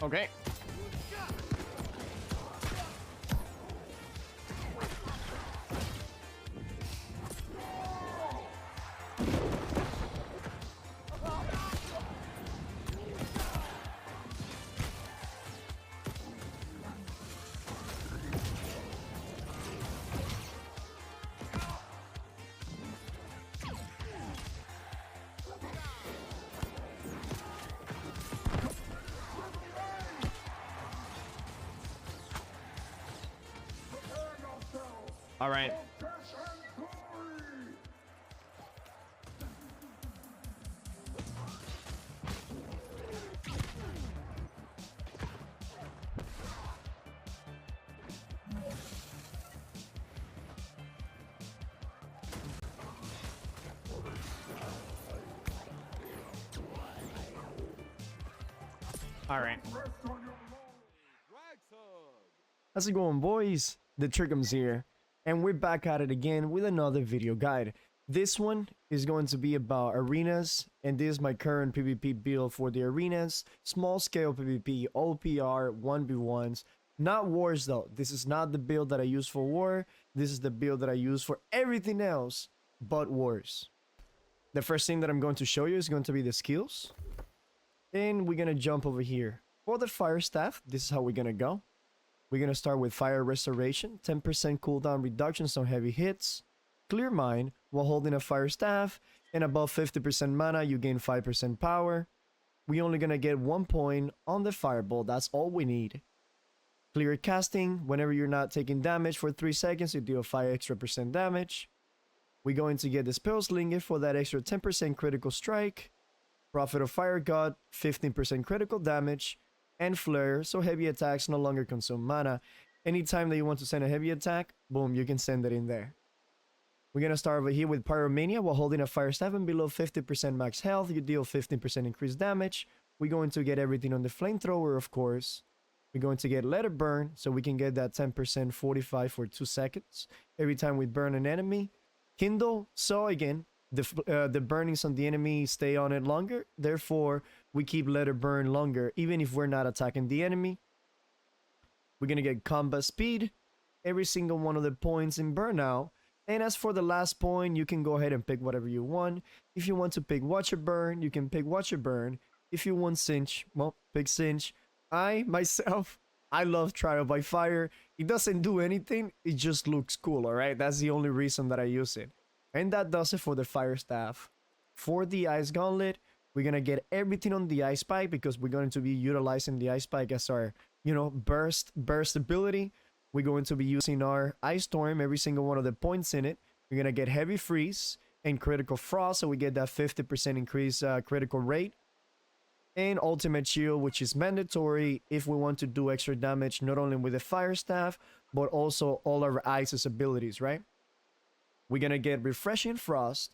Okay. All right. All right. How's it going, boys? The Trickums here, and we're back at it again with another video guide. This one is going to be about arenas, and this is my current PvP build for the arenas. Small scale PvP, OPR, 1v1s, not wars though. This is not the build that I use for war. This is the build that I use for everything else but wars. The first thing that I'm going to show you is going to be the skills. And we're gonna jump over here. For the fire staff, this is how we're gonna go. We're gonna start with fire restoration, 10% cooldown reductions on heavy hits, clear mind while holding a fire staff, and above 50% mana, you gain 5% power. We're only gonna get 1 point on the fireball, that's all we need. Clear casting, whenever you're not taking damage for 3 seconds, you deal 5 extra percent damage. We're going to get the spell slinger for that extra 10% critical strike. Prophet of Fire God, 15% critical damage, and Flare, so heavy attacks no longer consume mana. Anytime that you want to send a heavy attack, boom, you can send it in there. We're gonna start over here with Pyromania while holding a fire staff and below 50% max health, you deal 15% increased damage. We're going to get everything on the flamethrower, of course. We're going to get Let It Burn, so we can get that 10% 45 for 2 seconds every time we burn an enemy. Kindle, so again, the burnings on the enemy stay on it longer, therefore we keep Let It Burn longer even if we're not attacking the enemy. We're gonna get combat speed, every single one of the points in burnout, and as for the last point, you can go ahead and pick whatever you want. If you want to pick Watch It Burn, you can pick Watch It Burn. If you want Cinch, well, pick Cinch. I love Trial by Fire. It doesn't do anything, it just looks cool, alright? That's the only reason that I use it. And that does it for the fire staff. For the ice gauntlet, we're gonna get everything on the ice spike because we're going to be utilizing the ice spike as our, burst ability. We're going to be using our ice storm, every single one of the points in it. We're gonna get heavy freeze and critical frost, so we get that 50% increase critical rate. And ultimate shield, which is mandatory if we want to do extra damage, not only with the fire staff, but also all our ice's abilities, right? We're gonna get Refreshing Frost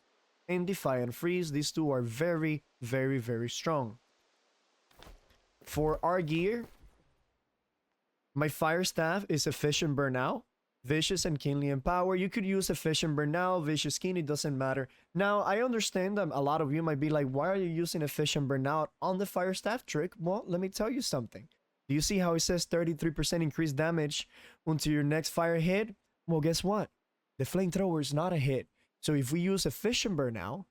and Defiant Freeze. These two are very, very, very strong. For our gear, my fire staff is Efficient Burnout, Vicious and Keenly Empower. You could use Efficient Burnout, Vicious Keen, it doesn't matter. Now, I understand that a lot of you might be like, why are you using Efficient Burnout on the fire staff trick? Well, let me tell you something. Do you see how it says 33% increased damage until your next fire hit? Well, guess what? The flamethrower is not a hit. So if we use Efficient Burnout,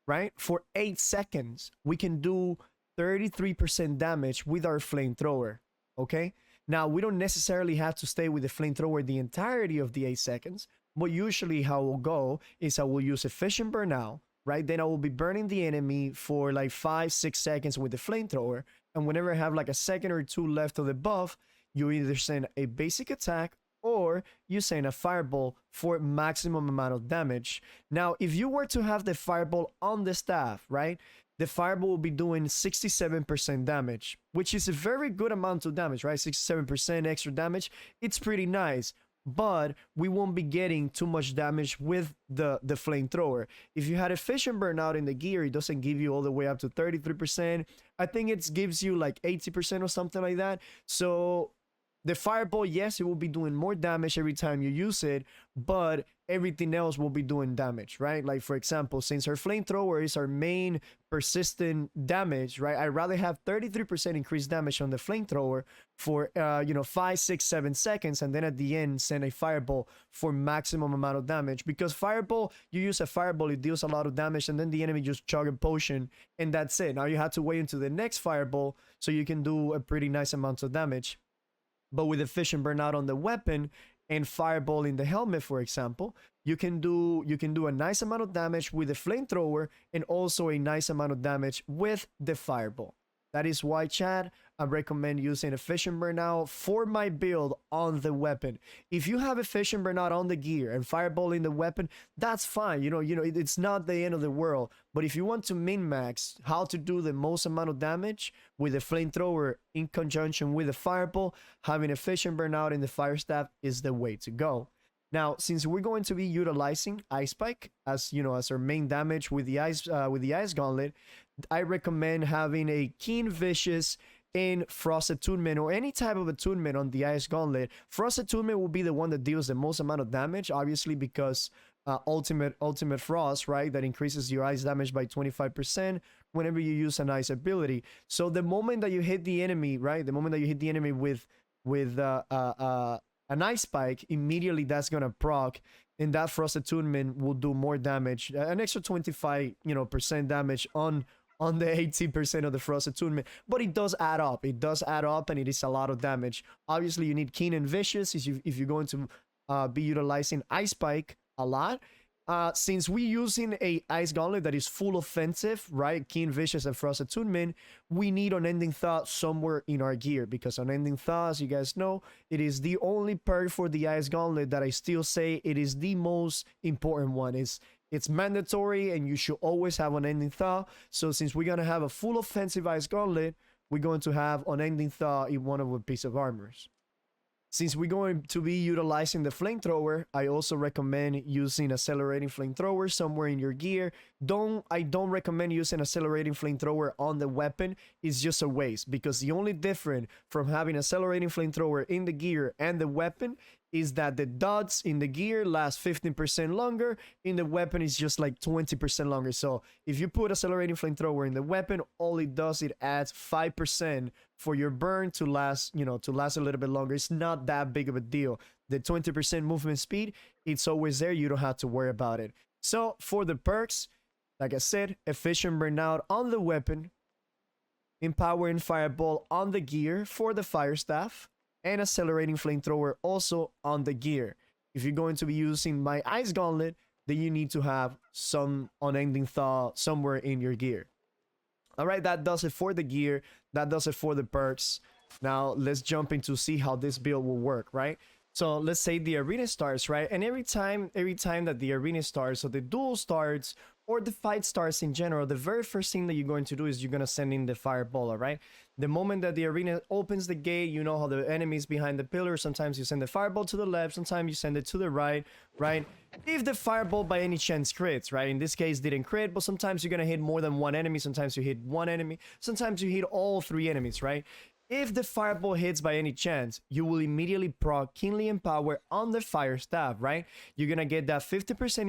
right, for 8 seconds, we can do 33% damage with our flamethrower, okay? Now, we don't necessarily have to stay with the flamethrower the entirety of the 8 seconds, but usually how we'll go is I will use Efficient Burnout, right? Then I will be burning the enemy for like 5-6 seconds with the flamethrower, and whenever I have like a second or two left of the buff, you either send a basic attack or you send a fireball for maximum amount of damage. Now, if you were to have the fireball on the staff, right, the fireball will be doing 67% damage, which is a very good amount of damage, right? 67% extra damage, it's pretty nice, but we won't be getting too much damage with the flamethrower. If you had Efficient Burnout in the gear, it doesn't give you all the way up to 33%. I think it gives you like 80% or something like that. So the fireball, yes, it will be doing more damage every time you use it, but everything else will be doing damage, right? Like for example, since her flamethrower is our main persistent damage, right? I'd rather have 33% increased damage on the flamethrower for 5, 6, 7 seconds, and then at the end send a fireball for maximum amount of damage. Because fireball, you use a fireball, it deals a lot of damage, and then the enemy just chug a potion, and that's it. Now you have to wait until the next fireball so you can do a pretty nice amount of damage. But with efficient burnout on the weapon and fireball in the helmet, for example, you can do a nice amount of damage with the flamethrower and also a nice amount of damage with the fireball. That is why, chat, I recommend using efficient burnout for my build on the weapon. If you have efficient burnout on the gear and fireball in the weapon, that's fine. It's not the end of the world. But if you want to min-max how to do the most amount of damage with the flamethrower in conjunction with the fireball, having efficient burnout in the fire staff is the way to go. Now, since we're going to be utilizing Ice Spike as our main damage with the ice gauntlet, I recommend having a Keen Vicious and Frost Attunement, or any type of attunement on the Ice Gauntlet. Frost Attunement will be the one that deals the most amount of damage, obviously, because ultimate Frost, right? That increases your ice damage by 25% whenever you use an ice ability. So the moment that you hit the enemy, right? The moment that you hit the enemy with an Ice Spike, immediately that's gonna proc, and that Frost Attunement will do more damage, an extra 25% damage on the 80% of the Frost Attunement. But it does add up. It does add up, and it is a lot of damage. Obviously, you need Keen and Vicious if you're going to be utilizing Ice Spike a lot. Since we're using a Ice Gauntlet that is full offensive, right? Keen Vicious and Frost Attunement, we need Unending Thaw somewhere in our gear, because Unending Thaw, as you guys know, it is the only perk for the Ice Gauntlet that I still say it is the most important one. It's mandatory, and you should always have Unending Thaw. So since we're going to have a full offensive Ice Gauntlet, we're going to have Unending Thaw in one of our piece of armors. Since we're going to be utilizing the flamethrower, I also recommend using accelerating flamethrower somewhere in your gear. I don't recommend using accelerating flamethrower on the weapon. It's just a waste, because the only difference from having accelerating flamethrower in the gear and the weapon is that the dots in the gear last 15% longer, in the weapon is just like 20% longer. So if you put accelerating flamethrower in the weapon, all it does, it adds 5% for your burn to last, a little bit longer. It's not that big of a deal. The 20% movement speed, it's always there. You don't have to worry about it. So for the perks, like I said, efficient burnout on the weapon, empowering fireball on the gear for the fire staff, and accelerating flamethrower also on the gear. If you're going to be using my Ice Gauntlet, then you need to have some Unending Thaw somewhere in your gear. All right, that does it for the gear. That does it for the perks. Now let's jump into see how this build will work, right? So let's say the arena starts, right? And every time that the arena starts, so the duel starts or the fight starts in general, the very first thing that you're going to do is you're going to send in the fireball, all right? The moment that the arena opens the gate, you know how the enemy's behind the pillar. Sometimes you send the fireball to the left, sometimes you send it to the right, right? If the fireball by any chance crits, right? In this case, didn't crit, but sometimes you're going to hit more than one enemy. Sometimes you hit one enemy. Sometimes you hit all three enemies, right? If the fireball hits by any chance, you will immediately proc Keenly Empower on the fire staff, right? You're gonna get that 50%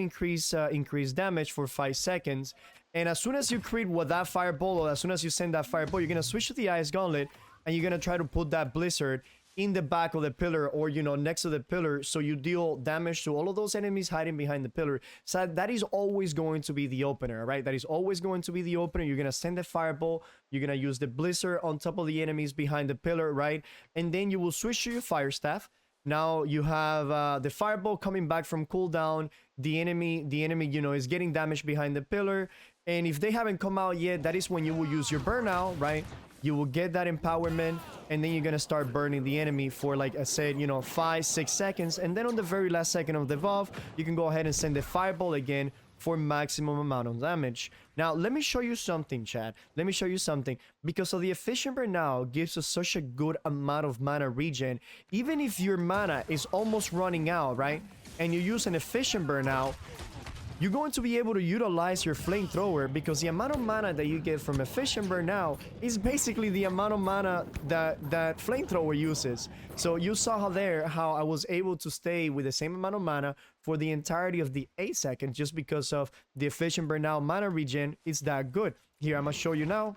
increased damage for 5 seconds. And as soon as you crit with that fireball, or as soon as you send that fireball, you're gonna switch to the Ice Gauntlet, and you're gonna try to put that Blizzard in the back of the pillar, or next to the pillar, so you deal damage to all of those enemies hiding behind the pillar. So that is always going to be the opener, right? That is always going to be the opener. You're gonna send the fireball, you're gonna use the Blizzard on top of the enemies behind the pillar, right? And then you will switch to your fire staff. Now you have the fireball coming back from cooldown. The enemy is getting damage behind the pillar, and if they haven't come out yet, that is when you will use your burnout, right? You will get that empowerment, and then you're gonna start burning the enemy for, like I said, 5-6 seconds, and then on the very last second of the buff, you can go ahead and send the fireball again for maximum amount of damage. Now let me show you something, chat. Let me show you something. Because of the efficient burnout gives us such a good amount of mana regen, even if your mana is almost running out, right? And you use an efficient burnout, you're going to be able to utilize your flamethrower, because the amount of mana that you get from efficient burnout is basically the amount of mana that flamethrower uses. So you saw how I was able to stay with the same amount of mana for the entirety of the 8 seconds, just because of the efficient burnout mana regen. It's that good. Here, I'm gonna show you now.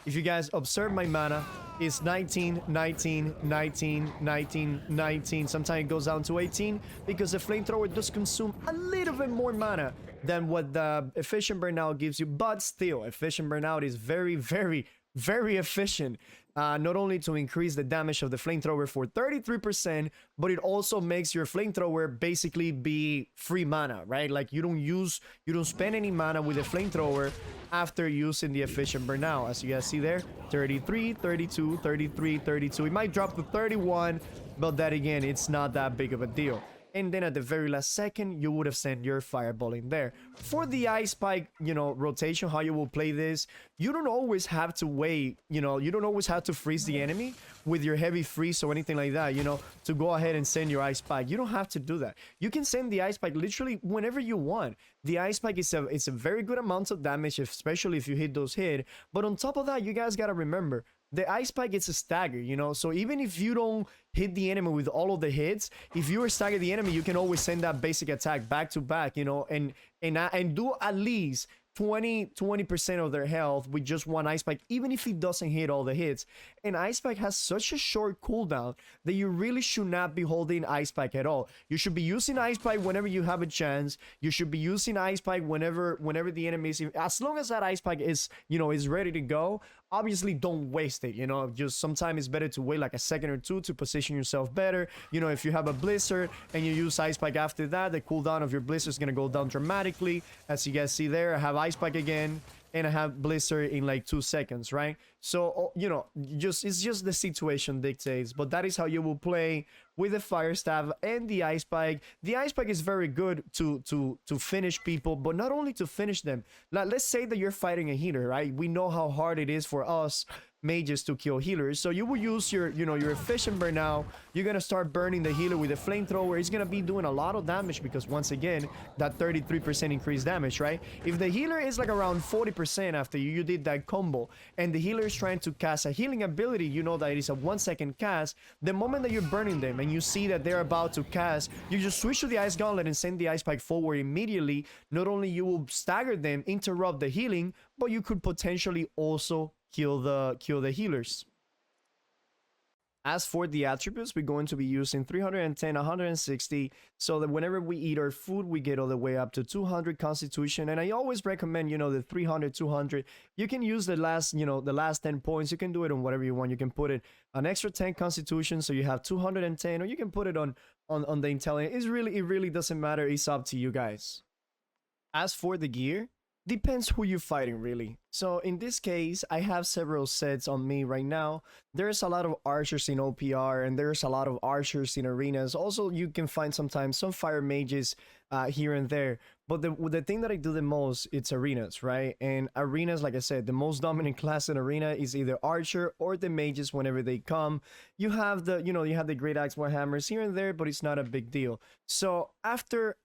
If you guys observe my mana, it's 19, 19, 19, 19, 19. Sometimes it goes down to 18 because the flamethrower does consume a little bit more mana than what the efficient burnout gives you. But still, efficient burnout is very, very, very efficient. Not only to increase the damage of the flamethrower for 33%, but it also makes your flamethrower basically be free mana, right? Like you don't spend any mana with the flamethrower after using the efficient burnout. As you guys see there, 33, 32, 33, 32. It might drop to 31, but that again, it's not that big of a deal. And then at the very last second, you would have sent your fireball in there. For the ice spike, rotation, how you will play this, you don't always have to wait, you don't always have to freeze the enemy with your heavy freeze or anything like that, to go ahead and send your ice spike. You don't have to do that. You can send the ice spike literally whenever you want. The ice spike is a very good amount of damage, especially if you hit those hit. But on top of that, you guys gotta remember, the ice spike is a stagger, so even if you don't hit the enemy with all of the hits, if you stagger the enemy, you can always send that basic attack back to back, and do at least 20% of their health with just one ice spike, even if it doesn't hit all the hits. And ice spike has such a short cooldown that you really should not be holding ice spike at all. You should be using ice spike whenever you have a chance. You should be using ice spike whenever the enemy is, as long as that ice spike is is ready to go. Obviously, don't waste it. Just sometimes it's better to wait like a second or two to position yourself better. If you have a blizzard and you use ice spike after that, the cooldown of your blizzard is gonna go down dramatically. As you guys see there, I have ice spike again, and I have blizzard in like 2 seconds, right? So it's just the situation dictates. But that is how you will play with the fire staff and the ice spike. The ice spike is very good to finish people, but not only to finish them. Like, let's say that you're fighting a healer, right? We know how hard it is for us mages to kill healers. So you will use your efficient burnout. You're gonna start burning the healer with a flamethrower. He's gonna be doing a lot of damage because, once again, that 33% increased damage, right? If the healer is like around 40% after you did that combo, and the healer is trying to cast a healing ability, that it is a 1 second cast. The moment that you're burning them and you see that they're about to cast, you just switch to the ice gauntlet and send the ice spike forward immediately. Not only you will stagger them, interrupt the healing, but you could potentially also kill the healers. As for the attributes, we're going to be using 310, 160, so that whenever we eat our food, we get all the way up to 200 constitution. And I always recommend, the 300, 200. You can use the last 10 points. You can do it on whatever you want. You can put it an extra 10 constitution, so you have 210, or you can put it on the intelligence. It really doesn't matter. It's up to you guys. As for the gear, depends who you're fighting, really. So in this case, I have several sets on me right now. There's a lot of archers in OPR, and there's a lot of archers in arenas. Also, you can find sometimes some fire mages here and there. But the thing that I do the most, it's arenas, right? And arenas, like I said, the most dominant class in arena is either archer or the mages whenever they come. You have the great axe warhammers here and there, but it's not a big deal. So after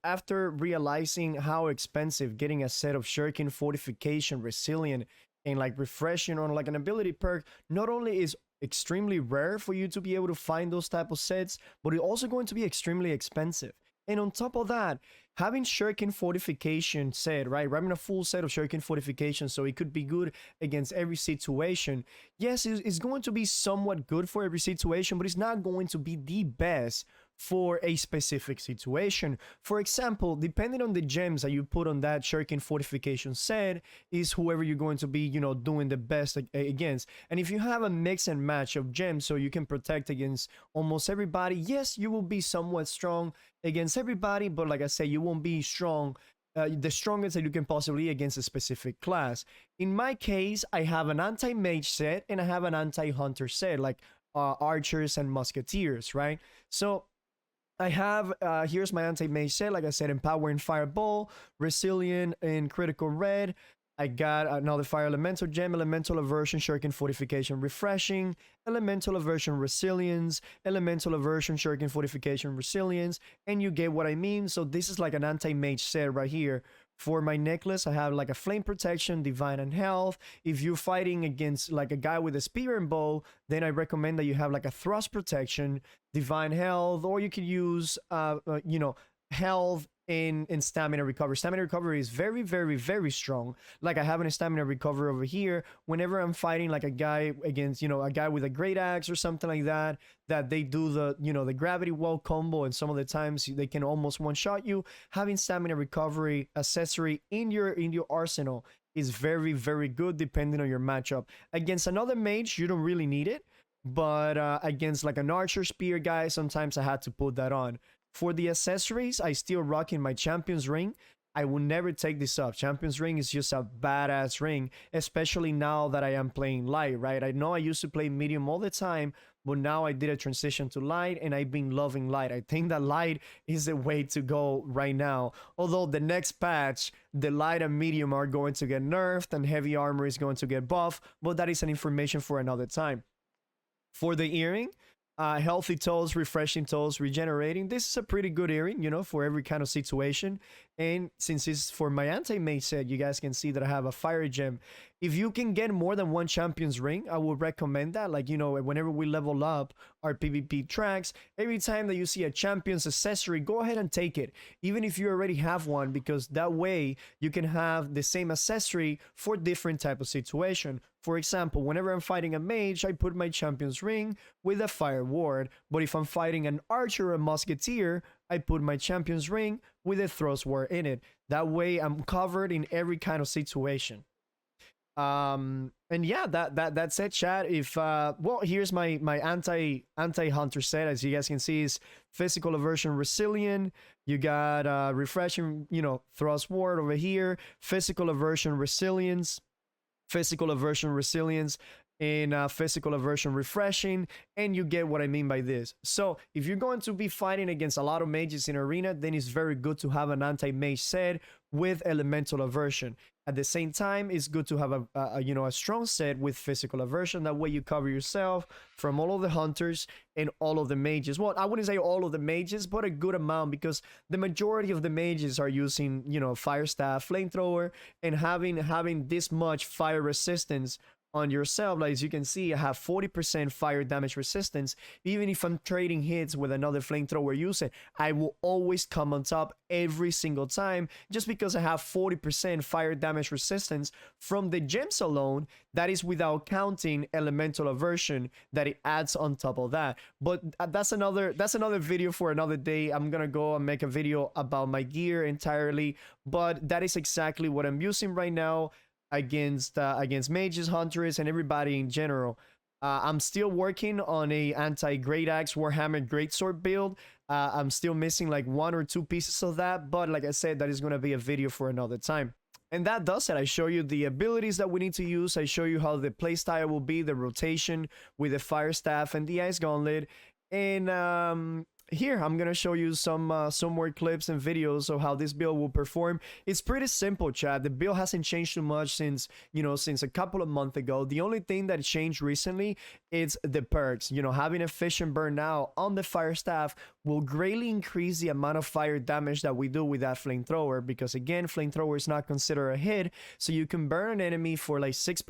realizing how expensive getting a set of shuriken, fortification, resilient, and like refreshing on like an ability perk not only is extremely rare for you to be able to find those type of sets, but it's also going to be extremely expensive. And on top of that, having shuriken fortification set, right? Having a full set of shuriken fortification, so it could be good against every situation. Yes, it's going to be somewhat good for every situation, but it's not going to be the best for a specific situation. For example, depending on the gems that you put on that shuriken fortification set is whoever you're going to be, doing the best against. And if you have a mix and match of gems so you can protect against almost everybody, yes, you will be somewhat strong against everybody, but like I said, you won't be strong, the strongest that you can possibly be against a specific class. In my case, I have an anti-mage set and I have an anti-hunter set, like archers and musketeers, right? So I have, here's my anti-mage set, like I said, empowering fireball, resilient in critical red, I got another fire elemental gem, elemental aversion, shuriken fortification, refreshing, elemental aversion, resilience, elemental aversion, shuriken fortification, resilience, and you get what I mean. So this is like an anti-mage set right here. For my necklace, I have like a flame protection, divine and health. If you're fighting against like a guy with a spear and bow, then I recommend that you have like a thrust protection, divine health, or you could use health in stamina recovery. Stamina recovery is very, very, very strong. Like I have a stamina recovery over here whenever I'm fighting like a guy against, a guy with a great axe or something like that, that they do the gravity wall combo, and some of the times they can almost one-shot you. Having stamina recovery accessory in your arsenal is very, very good depending on your matchup. Against another mage, you don't really need it, but against like an archer spear guy, sometimes I had to put that on. For the accessories, I still rocking my Champion's Ring. I will never take this off. Champion's Ring is just a badass ring, especially now that I am playing light, right? I know I used to play medium all the time, but now I did a transition to light, and I've been loving light. I think that light is the way to go right now. Although the next patch, the light and medium are going to get nerfed, and heavy armor is going to get buffed, but that is an information for another time. For the earring, healthy toes, refreshing toes, regenerating. This is a pretty good earring, for every kind of situation. And since it's for my anti-mage set, you guys can see that I have a fire gem. If you can get more than one champion's ring, I would recommend that. Like, whenever we level up our PvP tracks, every time that you see a champion's accessory, go ahead and take it. Even if you already have one, because that way you can have the same accessory for different type of situation. For example, whenever I'm fighting a mage, I put my champion's ring with a fire ward. But if I'm fighting an archer or a musketeer, I put my champion's ring with a thrust ward in it. That way I'm covered in every kind of situation. And yeah, that's it, chat. If well, here's my anti-hunter set. As you guys can see, is physical aversion resilient. You got refreshing, thrust ward over here, physical aversion resilience, physical aversion resilience, and physical aversion refreshing, and you get what I mean by this. So if you're going to be fighting against a lot of mages in arena, then it's very good to have an anti-mage set with elemental aversion. At the same time, it's good to have a strong set with physical aversion. That way you cover yourself from all of the hunters and all of the mages. Well, I wouldn't say all of the mages, but a good amount, because the majority of the mages are using, fire staff, flamethrower, and having this much fire resistance on yourself. Like, as you can see, I have 40% fire damage resistance. Even if I'm trading hits with another flamethrower user, I will always come on top every single time, just because I have 40% fire damage resistance from the gems alone. That is without counting elemental aversion that it adds on top of that. But that's another video for another day. I'm gonna go and make a video about my gear entirely, but that is exactly what I'm using right now against mages, hunters, and everybody in general. I'm still working on a anti-great axe warhammer greatsword build. I'm still missing like 1 or 2 pieces of that, but like I said, that is going to be a video for another time. And that does it. I show you the abilities that we need to use. I show you how the playstyle will be, the rotation with the fire staff and the ice gauntlet. And here I'm gonna show you some more clips and videos of how this build will perform. It's pretty simple, chat. The build hasn't changed too much since a couple of months ago. The only thing that changed recently is the perks. Having efficient burn now on the fire staff will greatly increase the amount of fire damage that we do with that flamethrower, because again, flamethrower is not considered a hit, so you can burn an enemy for like 6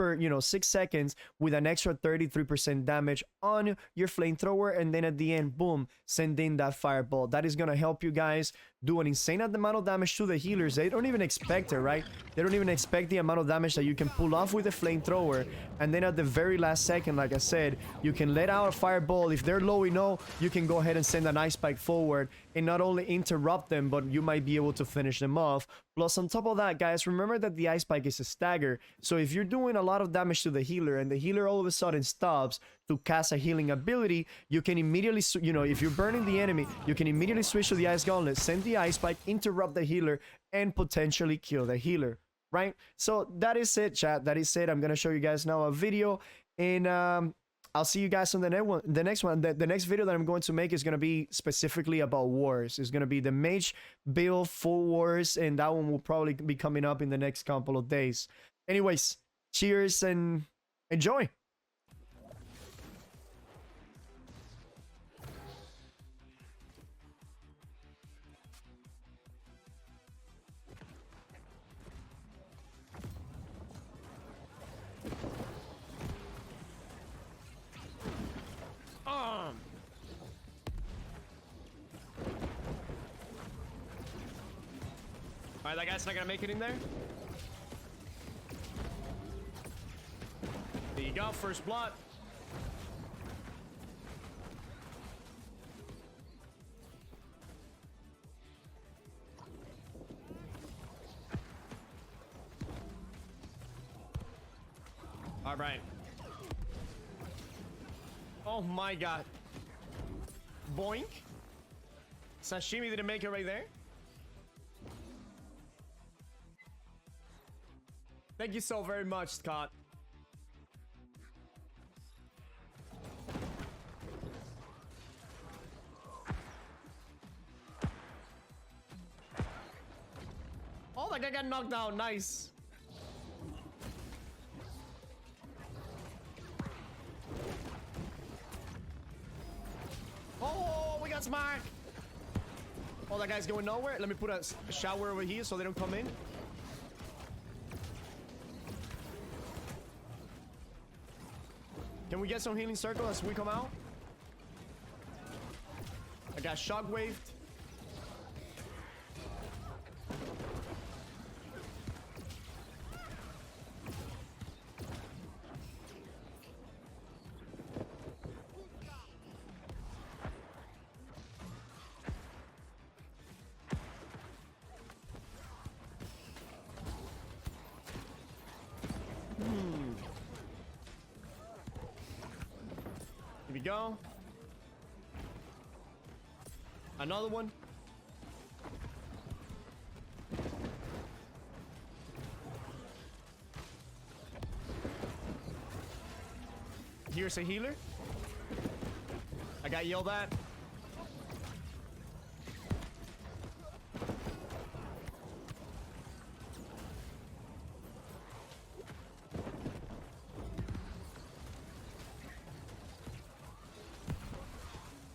seconds with an extra 33% damage on your flamethrower, and then at the end, boom, send in that fireball. That is gonna help you guys do an insane amount of damage to the healers. They don't even expect it, right? They don't even expect the amount of damage that you can pull off with a flamethrower, and then at the very last second, like I said, you can let out a fireball. If they're low enough, you can go ahead and send an ice spike forward and not only interrupt them, but you might be able to finish them off. Plus, on top of that, guys, remember that the ice spike is a stagger, so if you're doing a lot of damage to the healer and the healer all of a sudden stops to cast a healing ability, you can immediately, if you're burning the enemy, you can immediately switch to the ice gauntlet, send the ice spike, interrupt the healer, and potentially kill the healer, right? So that is it, chat. That is it. I'm gonna show you guys now a video, and I'll see you guys on the next one. The next video that I'm going to make is going to be specifically about wars. It's going to be the mage build full wars, and that one will probably be coming up in the next couple of days. Anyways, cheers and enjoy. Alright, that guy's not gonna make it in there. There you go, first blood. Alright. Oh my god. Boink. Sashimi didn't make it right there. Thank you so very much, Scott. Oh, that guy got knocked down. Nice. Oh, we got smart. Oh, that guy's going nowhere. Let me put a shower over here so they don't come in. Can we get some healing circle as we come out? I got shockwaved. Here we go. Another one. Here's a healer. I got yelled at.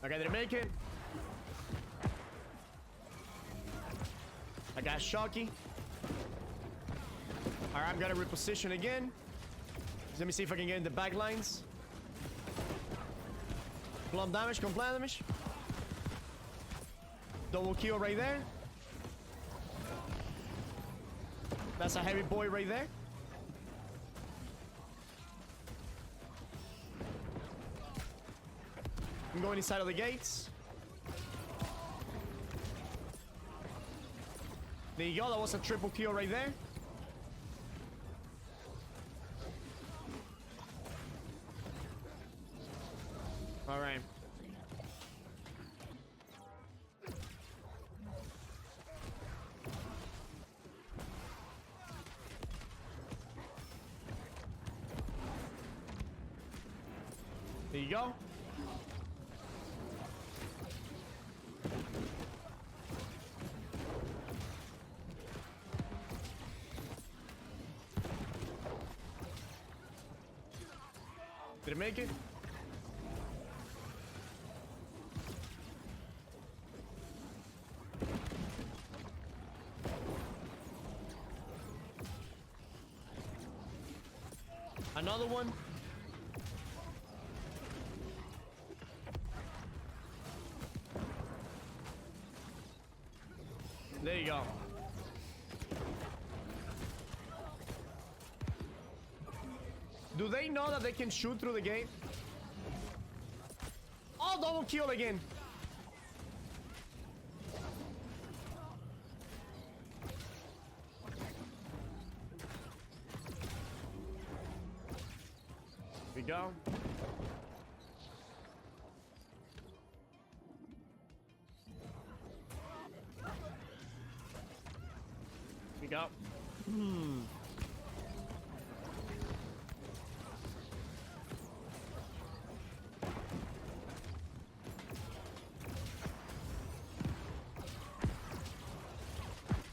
Okay, did it make it? I got Shocky. Alright, I'm gonna reposition again. Let me see if I can get in the back lines. Plum damage, complete damage. Double kill right there. That's a heavy boy right there. I'm going inside of the gates. There you go, that was a triple kill right there. Alright. There you go. Did it make it? Another one. There you go. Do they know that they can shoot through the gate? Oh, double kill again. Here we go. Here we go.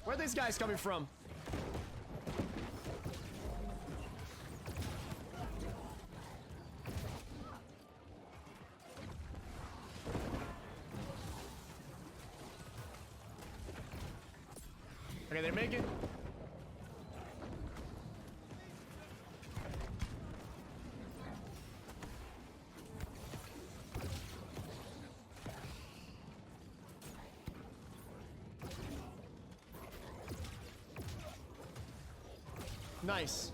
Where are these guys coming from? Okay, they're making... Nice.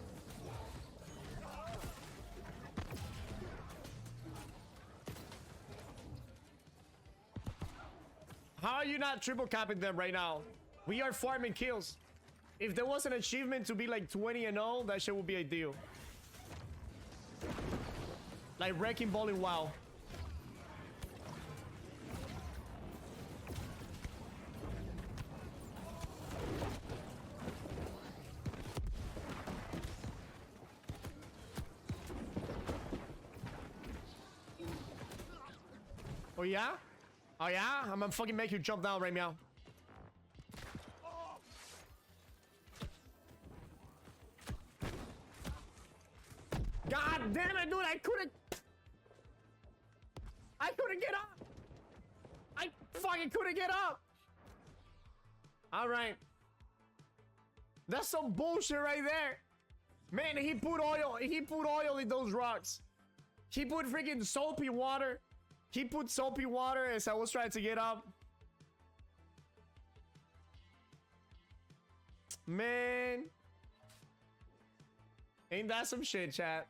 How are you not triple capping them right now? We are farming kills. If there was an achievement to be like 20 and 0, that shit would be ideal. Like wrecking ball in WoW. Oh yeah? Oh yeah? I'm gonna fucking make you jump down right now. God damn it, dude! I couldn't get up. I fucking couldn't get up. All right. That's some bullshit right there. Man, he put oil. He put oil in those rocks. He put freaking soapy water. He put soapy water as I was trying to get up. Man. Ain't that some shit, chat?